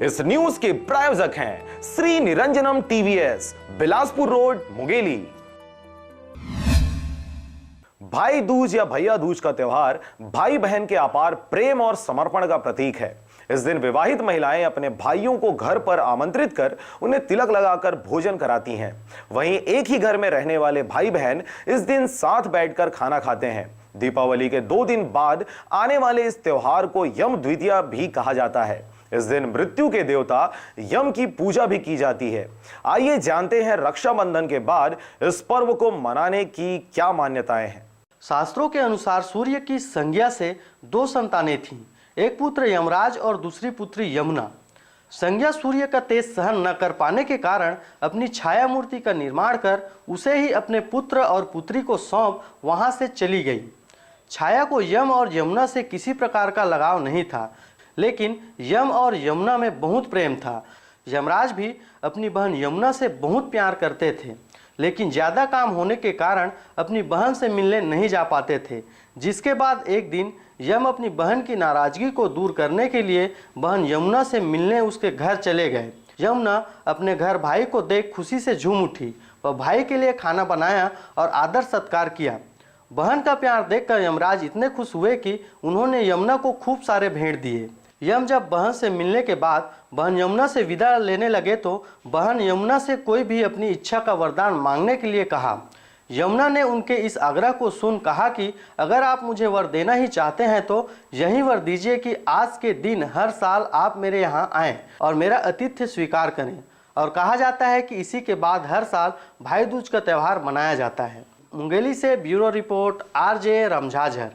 इस न्यूज के प्रायोजक हैं श्री निरंजनम टीवीएस, बिलासपुर रोड, मुंगेली। भाई दूज या भैया दूज का त्योहार भाई बहन के अपार प्रेम और समर्पण का प्रतीक है। इस दिन विवाहित महिलाएं अपने भाइयों को घर पर आमंत्रित कर उन्हें तिलक लगाकर भोजन कराती हैं। वहीं एक ही घर में रहने वाले भाई बहन इस दिन साथ बैठकर खाना खाते हैं। दीपावली के 2 दिन बाद आने वाले इस त्योहार को यम द्वितीया भी कहा जाता है। इस दिन मृत्यु के देवता यम की पूजा भी की जाती है। आइए जानते हैं रक्षाबंधन के बाद इस पर्व को मनाने की क्या मान्यताएं हैं। शास्त्रों के अनुसार सूर्य की संज्ञा से 2 संतानें थीं, एक पुत्र यमराज और दूसरी पुत्री यमुना। संज्ञा सूर्य का तेज सहन न कर पाने के कारण अपनी छाया मूर्ति का निर्माण कर उसे ही अपने पुत्र और पुत्री को सौंप वहां से चली गई। छाया को यम और यमुना से किसी प्रकार का लगाव नहीं था, लेकिन यम और यमुना में बहुत प्रेम था। यमराज भी अपनी बहन यमुना से बहुत प्यार करते थे, लेकिन ज़्यादा काम होने के कारण अपनी बहन से मिलने नहीं जा पाते थे। जिसके बाद एक दिन यम अपनी बहन की नाराज़गी को दूर करने के लिए बहन यमुना से मिलने उसके घर चले गए। यमुना अपने घर भाई को देख खुशी से झूम उठी। वह भाई के लिए खाना बनाया और आदर सत्कार किया। बहन का प्यार देखकर यमराज इतने खुश हुए कि उन्होंने यमुना को खूब सारे भेंट दिए। यम जब बहन से मिलने के बाद बहन यमुना से विदा लेने लगे तो बहन यमुना से कोई भी अपनी इच्छा का वरदान मांगने के लिए कहा। यमुना ने उनके इस आग्रह को सुन कहा कि अगर आप मुझे वर देना ही चाहते हैं तो यही वर दीजिए कि आज के दिन हर साल आप मेरे यहाँ आएँ और मेरा आतिथ्य स्वीकार करें। और कहा जाता है कि इसी के बाद हर साल भाई दूज का त्यौहार मनाया जाता है। मुंगेली से ब्यूरो रिपोर्ट RJ रमझाझर।